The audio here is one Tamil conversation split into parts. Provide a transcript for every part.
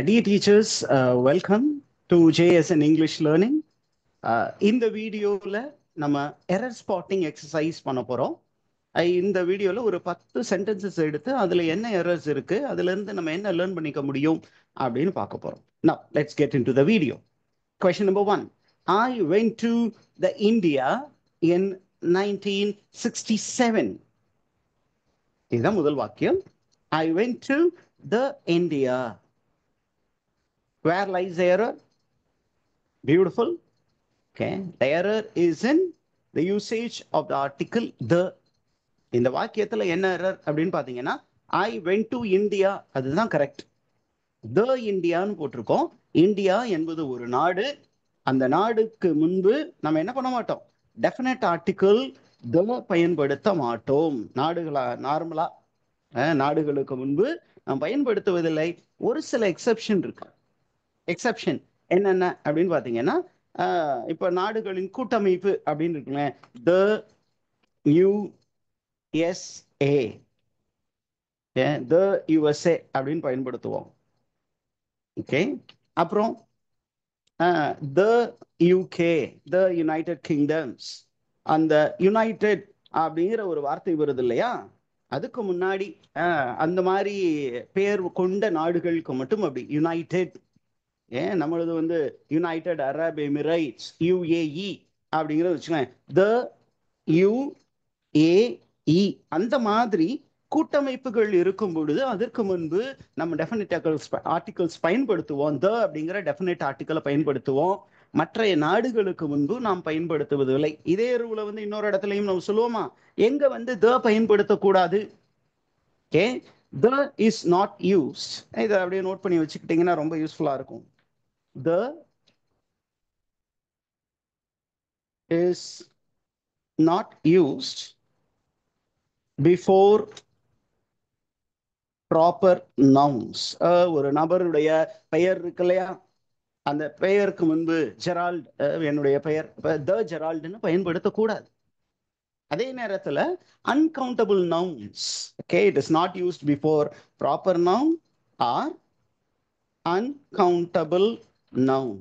Dear teachers, welcome to JSN English Learning. இந்த வீடியோவில் நம்ம எரர் ஸ்பாட்டிங் எக்ஸசைஸ் பண்ண போகிறோம். இந்த வீடியோவில் ஒரு 10 சென்டென்சஸ் எடுத்து அதில் என்ன எரர்ஸ் இருக்குது, அதுலேருந்து நம்ம என்ன லேர்ன் பண்ணிக்க முடியும் அப்படின்னு பார்க்க போகிறோம். Now, let's get into the video. Question number 1. I went to the India in 1967. இதுதான் முதல் வாக்கியம். I went to the India. Where lies the error? Beautiful. Okay. The error is in the usage of the article the. இந்த வாக்கியத்துல என்ன எரர் அப்படின்னு பாத்தீங்கன்னா I went to India அதுதான் கரெக்ட். The இந்தியான்னு போட்டிருக்கோம். இந்தியா என்பது ஒரு நாடு. அந்த நாடுக்கு முன்பு நம்ம என்ன பண்ண மாட்டோம், டெஃபினட் ஆர்டிகிள் the பயன்படுத்த மாட்டோம். நாடுகளா நார்மலா நாடுகளுக்கு முன்பு நாம் பயன்படுத்துவதில்லை. ஒரு சில எக்ஸெப்ஷன் இருக்கு. எக்ஸெப்ஷன் என்னென்ன அப்படின்னு பார்த்தீங்கன்னா, இப்போ நாடுகளின் கூட்டமைப்பு அப்படின்னு இருக்குங்க, த யுஎஸ்ஏ, த யுஎஸ்ஏ அப்படின்னு பயன்படுத்துவோம். ஓகே. அப்புறம் த யூகே, த யுனைடெட் கிங்டம்ஸ். அந்த யுனைடெட் அப்படிங்கிற ஒரு வார்த்தை வருது இல்லையா, அதுக்கு முன்னாடி அந்த மாதிரி பேர் கொண்ட நாடுகளுக்கு மட்டும் அப்படி யுனைடெட். நம்மளது வந்து யுனைடெட் அரப் எமிரேட்ஸ், யுஏஇ அப்படிங்கிறத வச்சுக்கோங்க. த யுஏஇ அந்த மாதிரி கூட்டமைப்புகள் இருக்கும் பொழுது அதற்கு முன்பு நம்ம டெஃபினட் ஆர்டிகல்ஸ் பயன்படுத்துவோம். த அப்படிங்கிற டெஃபினட் ஆர்டிக்கலை பயன்படுத்துவோம். மற்ற நாடுகளுக்கு முன்பு நாம் பயன்படுத்துவதில்லை. இதே ரூல வந்து இன்னொரு இடத்துலையும் நம்ம சொல்லுவோமா, எங்க வந்து த பயன்படுத்தக்கூடாது. Okay, the is not used. இதை அப்படியே நோட் பண்ணி வச்சுக்கிட்டீங்கன்னா ரொம்ப யூஸ்ஃபுல்லா இருக்கும். The is not used before proper nouns. ஒரு நபருடைய பெயர் இருக்கு இல்லையா, அந்த பெயருக்கு முன்பு ஜெரால்ட் என்னுடைய பெயர், த ஜெரால்டுன்னு பயன்படுத்தக்கூடாது. அதே நேரத்தில் uncountable nouns, okay, it is not used before proper noun or uncountable noun.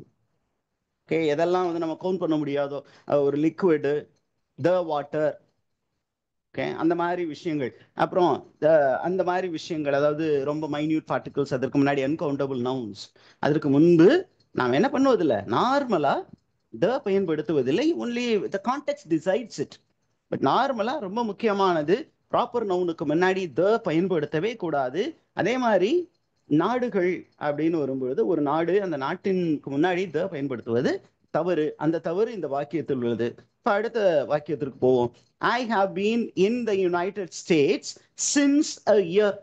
Okay, எதெல்லாம் வந்து நம்ம கவுண்ட் பண்ண முடியாதோ, ஒரு லிக்விடு, த வாட்டர், ஓகே, அந்த மாதிரி விஷயங்கள். அப்புறம் அந்த மாதிரி விஷயங்கள், அதாவது ரொம்ப மைன்யூட் பார்ட்டிகல்ஸ், அதற்கு முன்னாடி அன்கவுண்டபிள் நவுன்ஸ், அதற்கு முன்பு நாம் என்ன பண்ணுவதில்லை, நார்மலா த பயன்படுத்துவதில்லை. Only the context decides it. But நார்மலா ரொம்ப முக்கியமானது, ப்ராப்பர் நவுனுக்கு முன்னாடி த பயன்படுத்தவே கூடாது. அதே மாதிரி நாடுகள் அப்படின்னு வரும்பொழுது ஒரு நாடு, அந்த நாட்டிற்கு முன்னாடி த பயன்படுத்துவது தவறு. அந்த தவறு இந்த வாக்கியத்தில் உள்ளது. இப்போ அடுத்த வாக்கியத்திற்கு போவோம். I have been in the United States since a year.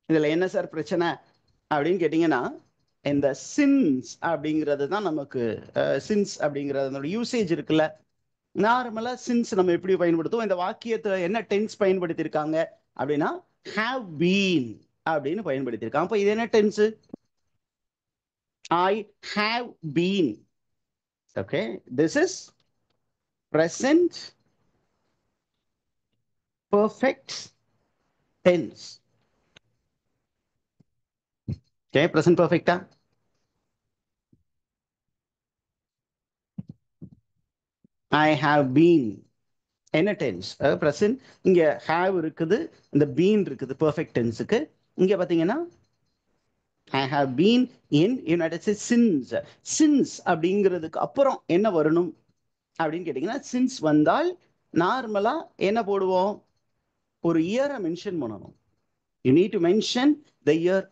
இதுல என்ன சார் பிரச்சனை அப்படின்னு கேட்டீங்கன்னா, இந்த சின்ஸ் அப்படிங்கிறது தான் நமக்கு, சின்ஸ் அப்படிங்கிறது யூசேஜ் இருக்குல்ல. நார்மலா சின்ஸ் நம்ம எப்படி பயன்படுத்துவோம், இந்த வாக்கியத்தை என்ன டென்ஸ் பயன்படுத்தியிருக்காங்க அப்படின்னா have been அப்படின்னு பயன்படுத்தியிருக்காங்க. அப்போ இது என்ன tense? I have been. Okay, this is present perfect tense. Okay, present perfect. I have been என்ன டென்ஸ்? present. இங்க have இருக்குது, இந்த been இருக்குது perfect tenseக்கு. இங்க பாத்தீங்கன்னா I have been in United States since. since அப்படிங்கிறதுக்கு அப்புறம் என்ன வரணும் அப்படின்னு கேட்டீங்கன்னா, since வந்தால் நார்மலா என்ன போடுவோம், ஒரு இயரை மென்ஷன் பண்ணணும். You need to mention the year.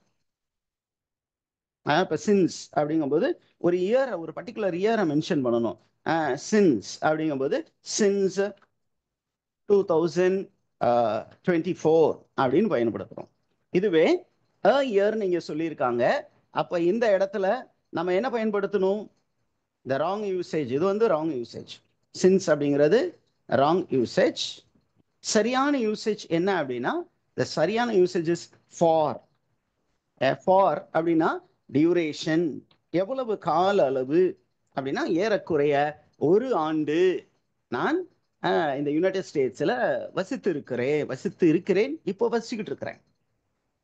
இப்போ சின்ஸ் அப்படிங்கும்போது ஒரு இயரை, ஒரு பர்டிகுலர் இயரை மென்ஷன் பண்ணணும். சின்ஸ் அப்படிங்கும்போது சின்ஸ் 2024 அப்படின்னு பயன்படுத்துறோம். இதுவே a year நீங்க சொல்லியிருக்காங்க, அப்ப இந்த இடத்துல நம்ம என்ன பயன்படுத்தணும், the wrong usage. இது வந்து wrong usage. since அப்படிங்கிறது wrong usage. சரியான யூசேஜ் என்ன அப்படின்னா, the சரியான யூசேஜ் இஸ் for. for அப்படின்னா டியூரேஷன், எவ்வளவு கால அளவு அப்படின்னா ஏறக்குறைய ஒரு ஆண்டு நான் இந்த யுனைடெட் ஸ்டேட்ஸ்ல வசித்து இருக்கிறேன், இப்போ வசிச்சுக்கிட்டு இருக்கிறேன்.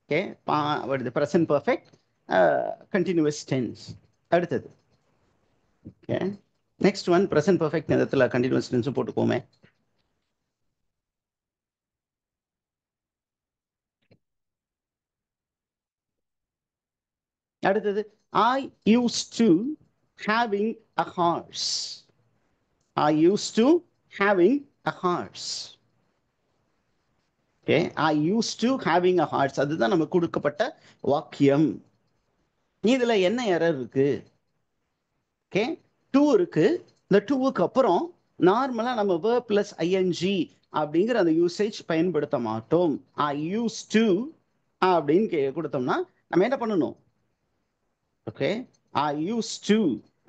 ஓகே, வருது ப்ரெசன்ட் பர்ஃபெக்ட் கண்டினியூஸ் டென்ஸ். அடுத்தது okay, next one present perfect நேரத்தில் கண்டினியூஸ் டென்ஸும் போட்டுக்கோமே. அடுத்தது I use to having a horse. I use to having a horse. Okay, I use to having a horse, அதுதான் நமக்கு கொடுக்கப்பட்ட வாக்கியம். இதுல என்ன எரர் இருக்கு? ஓகே, டூ இருக்கு. இந்த டூவுக்கு அப்புறம் நார்மலா நம்ம verb plus ing அப்படிங்கிற அந்த யூசேஜ் பயன்படுத்த மாட்டோம். ஐ யூஸ் டு அப்படின்னு கொடுத்தோம்னா நம்ம என்ன பண்ணணும்? ஓகே, ஐ யூஸ் டு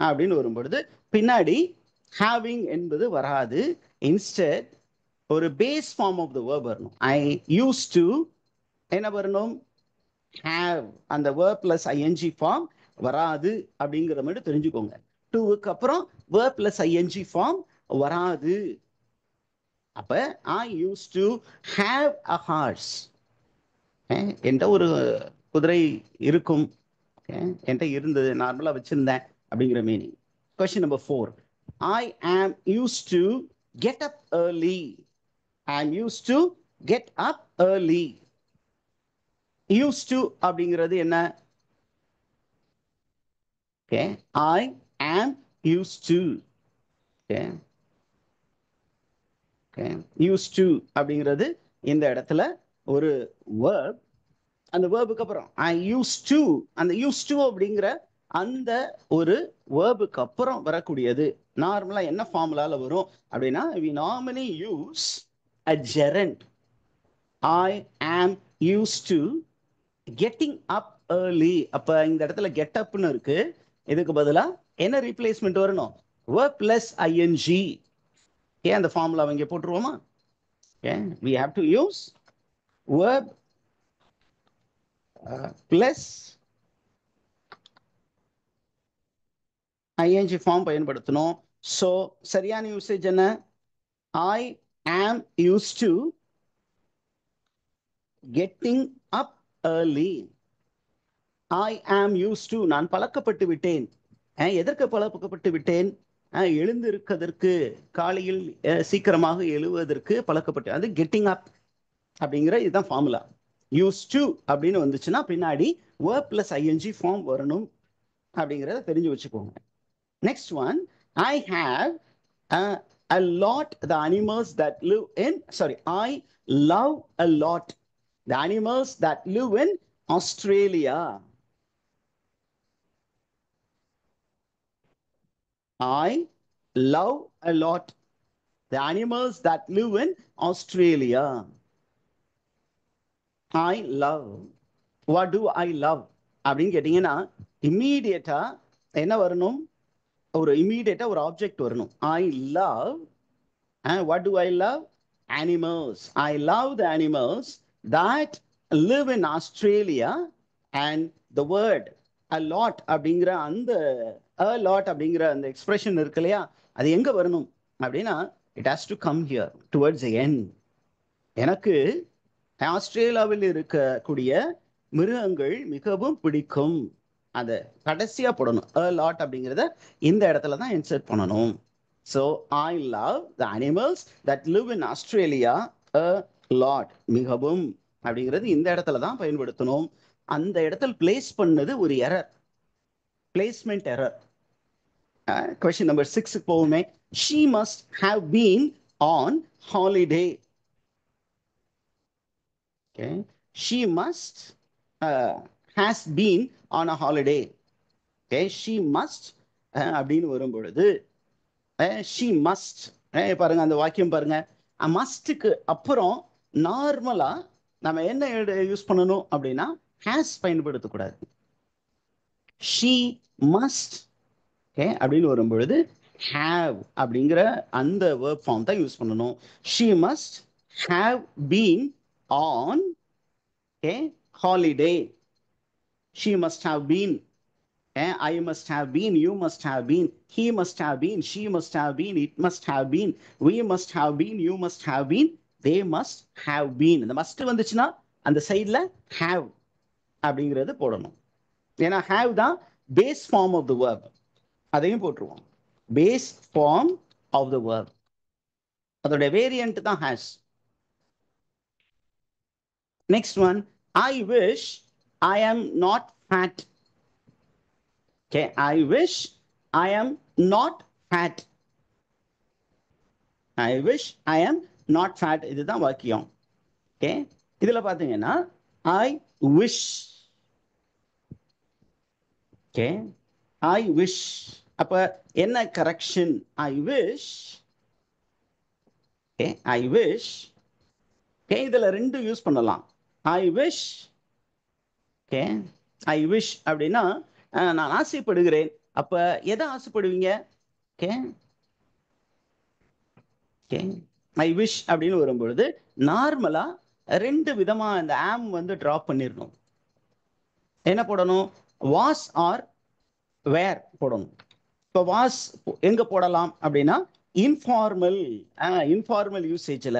அப்படின்னு வரும்பொழுது பின்னாடி ஹேவிங் என்பது வராது. இன்ஸ்டெட் ஒரு base form of the verb வரணும். ஐ யூஸ் டு என்ன வரணும்? have. அந்த verb plus ing ஃபார்ம் வராது அப்படிங்கிற மாதிரி தெரிஞ்சுக்கோங்க. டூவுக்கு அப்புறம் verb plus ing ஃபார்ம் வராது. அப்ப I used to have a horse. என்கிட்ட ஒரு குதிரை இருக்கும், என்கிட்ட இருந்தது, நார்மலா வச்சிருந்தேன் அப்படிங்கிற meaning. Question number 4. I am used to get up early. I am used to get up early. used to அப்படிங்கிறது என்ன? Okay, I am used to. Okay, okay, used to அப்படிங்கிறது இந்த இடத்துல ஒரு verb. அந்த வேர்புக்கு அப்புறம் ஐ யூஸ் டு, அந்த யூஸ் டு அப்படிங்கிற அந்த ஒரு வேர்புக்கு அப்புறம் வரக்கூடியது நார்மலா என்ன ஃபார்முலால வரும் அப்படின்னா, we normally use a gerund. I am used to getting up early. அப்ப இந்த இடத்துல கெட் அப்னு இருக்கு, இதுக்கு பதிலா என்ன ரீப்ளேஸ்மெண்ட் வரணும்? verb plus ing. ஏன் அந்த ஃபார்முலா இங்க போட்டுருவோமா? we have to use verb plus ing form பயன்படுத்தணும். ஸோ சரியான யூசேஜ் என்ன? I am use to getting up early. I am use to, நான் பழக்கப்பட்டு விட்டேன். எதற்கு பழக்கப்பட்டு விட்டேன்? எழுந்திருக்கிறதற்கு, காலையில் சீக்கிரமாக எழுவதற்கு பழக்கப்பட்டு, அது கெட்டிங் அப் அப்படிங்கிற இதுதான் ஃபார்முலா. யூஸ் டு அப்படின்னு வந்துச்சுன்னா பின்னாடி verb plus ing ஃபார்ம் வரணும் அப்படிங்கிறத தெரிஞ்சு வச்சுக்கோங்க. Next one, I have a lot the animals that live in, sorry, I love a lot the animals that live in Australia. I love a lot the animals that live in Australia. I love. What do I love அப்படின்னு கேட்டீங்கன்னா இம்மீடியட்டா என்ன வரணும்? ஒரு இம்மீடியட்டா ஒரு ஆப்ஜெக்ட் வரணும். I love. What do I love? Animals. I love the animals that live in Australia. And the word a lot அப்படிங்கிற அந்த a lot அப்படிங்கிற அந்த எக்ஸ்பிரஷன் இருக்கு இல்லையா, அது எங்க வரணும் அப்படின்னா it has to come here towards the end. எனக்கு ஆஸ்திரேலியாவில் இருக்கக்கூடிய மிருகங்கள் மிகவும் பிடிக்கும், அதை கடைசியா போடணும். a lot அப்படிங்கிறத இந்த இடத்துல தான் இன்சர்ட் பண்ணணும். So I love the animals that live in Australia a lot. மிகவும் அப்படிங்கிறது இந்த இடத்துல தான் பயன்படுத்தணும். அந்த இடத்துல பிளேஸ் பண்ணது ஒரு error, placement error. Question number 6 போகுமே. She must have been on holiday. Okay, she must has been on a holiday. Okay, she must அப்படின்னு வரும் பொழுது she must, பாருங்க அந்த வாக்கியம் பாருங்க, மஸ்டுக்கு அப்புறம் நார்மலா நம்ம என்ன யூஸ் பண்ணணும் அப்படின்னா has பயன்படுத்தக்கூடாது. she must அப்படின்னு வரும் பொழுது have அப்படிங்கிற அந்த verb form தான் யூஸ் பண்ணணும். she must have been on holiday. she must have been. I must have been, you must have been, he must have been, she must have been, it must have been, we must have been, you must have been, they must have been. இந்த must வந்துச்சுன்னா அந்த சைடுல have அப்படிங்கிறது போடணும். ஏன்னா have தான் base form of the verb. அதையும் போட்டுருவோம். Base form of the verb. அதோட வேரியன்ட் தான் has. Next one, I wish I am not fat. Okay, I wish I am not fat. I wish I am not fat. இதுதான் வாக்கியம். ஓகே, இதுல பாத்தீங்கன்னா I wish. Okay, I wish. அப்ப என்ன correction? I wish. Okay, I wish. Okay, இதுல ரெண்டு யூஸ் பண்ணலாம். I wish. Okay, I wish அப்படின்னா நான் ஆசைப்படுகிறேன். அப்ப எதை ஆசைப்படுவீங்க? ஓகே, ஓகே, ஐ விஷ் அப்படின்னு வரும்பொழுது நார்மலா ரெண்டு விதமா இந்த ஆம் வந்து டிராப் பண்ணிடணும். என்ன போடணும்? வாஸ் ஆர் வேர் போடணும். இப்போ வாஸ் எங்க போடலாம் அப்படின்னா இன்ஃபார்மல் யூசேஜ்ல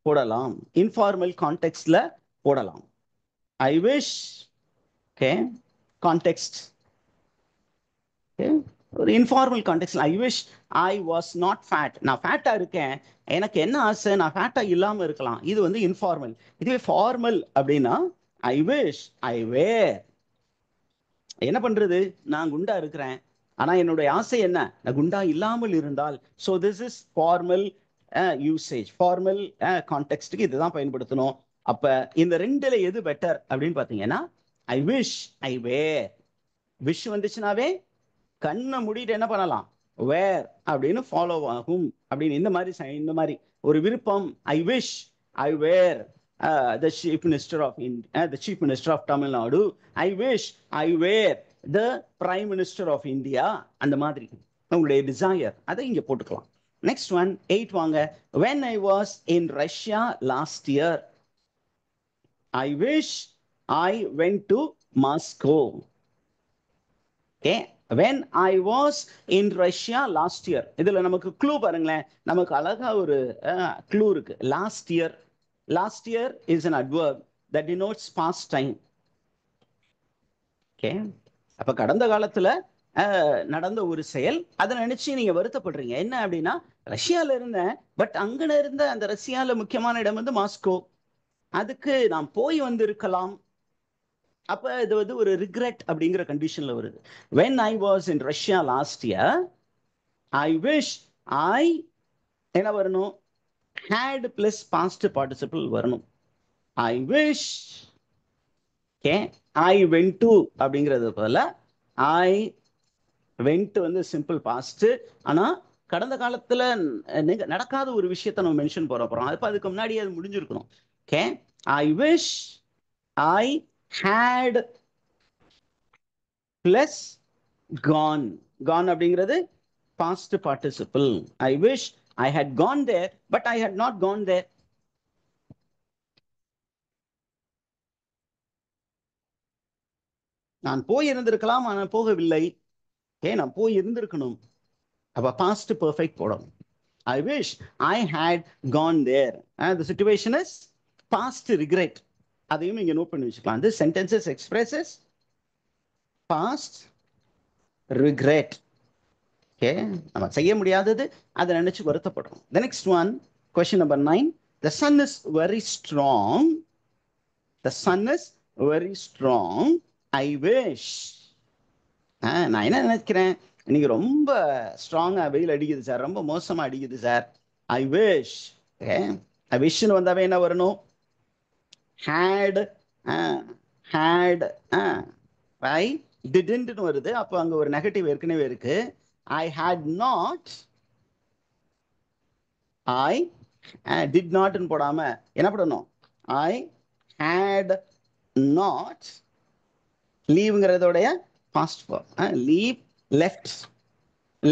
போடலாம், இன்ஃபார்மல் கான்டெக்ட்ல போடலாம். I wish. Okay, context. ஒரு இன்ஃபார்மல் கான்டெக்ட்ல I wish I was not fat. நான் ஃபேட்டா இருக்கேன், எனக்கு என்ன ஆசை, நான் ஃபேட்டா இல்லாம இருக்கலாம். இது வந்து இன்ஃபார்மல். இதுவே ஃபார்மல் அப்படின்னா ஐ விஷ் ஐ வேர். என்ன பண்றது, நான் குண்டா இருக்கிறேன், ஆனா என்னுடைய ஆசை என்ன, நான் குண்டா இல்லாமல் இருந்தால். So this is formal usage. Formal கான்டெக்ட்க்கு இதுதான் பயன்படுத்தணும். அப்ப இந்த ரெண்டுல எது பெட்டர் அப்படின்னு பாத்தீங்கன்னா ஐ விஷ் ஐ வேர். விஷ் வந்துச்சுனாவே கண்ணை மூடிட்டு என்ன பண்ணலாம், வேர் அப்படின்னு ஃபாலோ ஆகும். அப்படின்னு இந்த மாதிரி ஒரு விருப்பம். I wish I were the chief minister of India, the chief minister of Tamil Nadu. I wish I were the prime minister of India. அந்த மாதிரி உங்களுடைய டிசையர் அதை இங்க போட்டுக்கலாம். நெக்ஸ்ட் ஒன் 8 வாங்க. when I was in Russia last year, I wish I went to Moscow. Okay, when I was in Russia last year. இதுல நமக்கு க்ளூ பாருங்களேன், நமக்கு அழகா ஒரு க்ளூ இருக்கு. Last year. Last year is an adverb that denotes past time. Okay, அப்ப கடந்த காலத்துல நடந்த ஒரு செயல், அதை நினைச்சு நீங்க வருத்தப்படுறீங்க. என்ன அப்படின்னா ரஷ்யால இருந்தேன், பட் அங்க இருந்த அந்த ரஷ்யால முக்கியமான இடம் வந்து மாஸ்கோ, அதுக்கு நான் போய் வந்து இருக்கலாம். அப்ப இது வந்து ஒரு ரிக்ரெட் அப்படிங்கிற கண்டிஷன்ல வருது. when I was in Russia last year, I wish I என்ன வரணும், had plus past participle வரணும். I wish. okay, I went to அப்படிங்கிறது போல I went வந்து சிம்பிள் பாஸ்ட். ஆனா கடந்த காலத்துல நடக்காத ஒரு விஷயத்தை நம்ம மென்ஷன் போற போறோம். அப்ப அதுக்கு முன்னாடி அது முடிஞ்சிருக்கணும். okay, I wish I had plus gone. gone அப்படிங்கிறது past participle. I wish I had gone there, but I had not gone there. நான் போய் இருந்திருக்கலாம், ஆனால் போகவில்லை. நான் போய் இருந்திருக்கணும். அப்ப past perfect போடணும். I wish I had gone there. The situation is past regret. அதையும் இங்க நோட் பண்ணி வச்சுக்கலாம். This sentences expresses past regret. Okay, நம்ம செய்ய முடியாதது அதை நினைச்சு வருத்தப்படுறோம். The next one, question number 9. The sun is very strong. The sun is very strong. I wish. நான் என்ன நினைக்கிறேன், இன்னைக்கு ரொம்ப ஸ்ட்ராங்கா வெயில் அடிக்குது சார், ரொம்ப மோசமா அடிக்குது sir. I wish. I wish வந்தாவே என்ன வரணும், had. had ஐ didn't வருது. அப்போ அங்க ஒரு நெகட்டிவ் ஏற்கனவே இருக்கு. I had not. I did not போடாம என்ன பண்ணணும், I had not. லீவ்ங்கிறதோடைய past form. leave, left,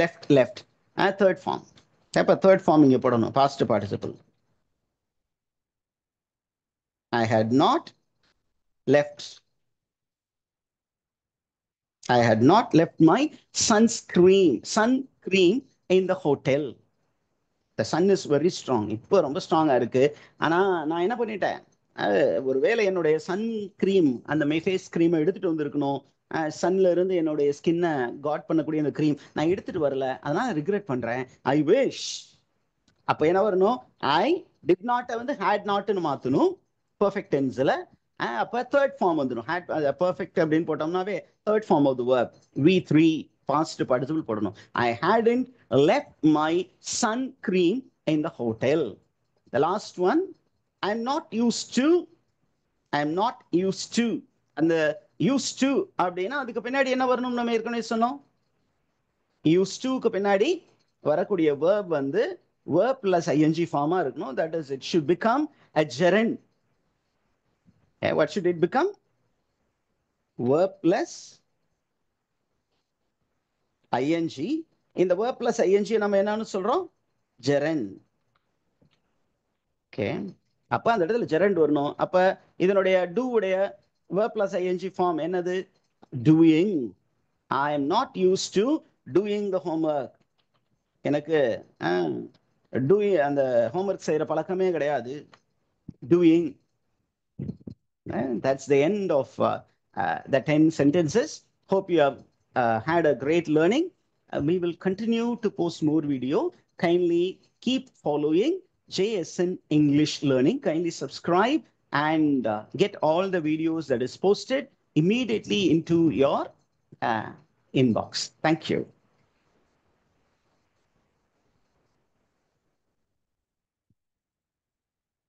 left. third form. அப்ப third form இங்க போடணும், past participle. I had not left. I had not left my sun cream in the hotel. The sun is very strong. இப்போ ரொம்ப ஸ்ட்ராங்கா இருக்கு. ஆனா நான் என்ன பண்ணிட்டேன், ஒருவேளை என்னுடைய சன் கிரீம், அந்த மெஃபேஸ் கிரீமை எடுத்துட்டு வந்திருக்கணும். சன்ல இருந்து என்னுடைய ஸ்கின்னை காட் பண்ணக்கூடிய அந்த கிரீம் நான் எடுத்துட்டு வரல, அதனால ரிக்ரெட் பண்றேன். I wish. அப்ப என்ன வரணும்? ஐ டிட் நாட் வந்து ஹேட் நாட்னு மாத்தணும் பெர்ஃபெக்ட் டென்ஸ்ல. அப்ப தேர்ட் ஃபார்ம் வந்துடும். ஹேட் பெர்ஃபெக்ட் அப்படின்னு போட்டோம்னாவே third form of the verb V3 past participle போடணும். I hadn't left my sun cream in the hotel. The last one, I am not used to. I am not used to. அந்த யூஸ்ட் டு அப்படின்னா அதுக்கு பின்னாடி என்ன வரணும்? நம்ம ஏற்கனவே சொன்னோம். யூஸ்ட் டுக்கு பின்னாடி வரக்கூடிய verb வந்து verb plus ing ஃபார்மா இருக்கணும். That is, it should become a gerund. What should it become? Verb plus ing. இந்த verb plus ing நம்ம என்னன்னு சொல்றோம்? gerund. ஓகே, அப்ப அந்த இடத்துல gerund வரணும். அப்ப இதனுடைய do உடைய verb plus ing ஃபார்ம் என்னது? doing. I am not used to doing the homework. எனக்கு டூயிங், அந்த ஹோம்ஒர்க் செய்யற பழக்கமே கிடையாது. Doing. That's the end of the 10 sentences. Hope you have had a great learning. We will continue to post more video. Kindly keep following JSN English Learning. Kindly subscribe and get all the videos that is posted immediately into your inbox. Thank you.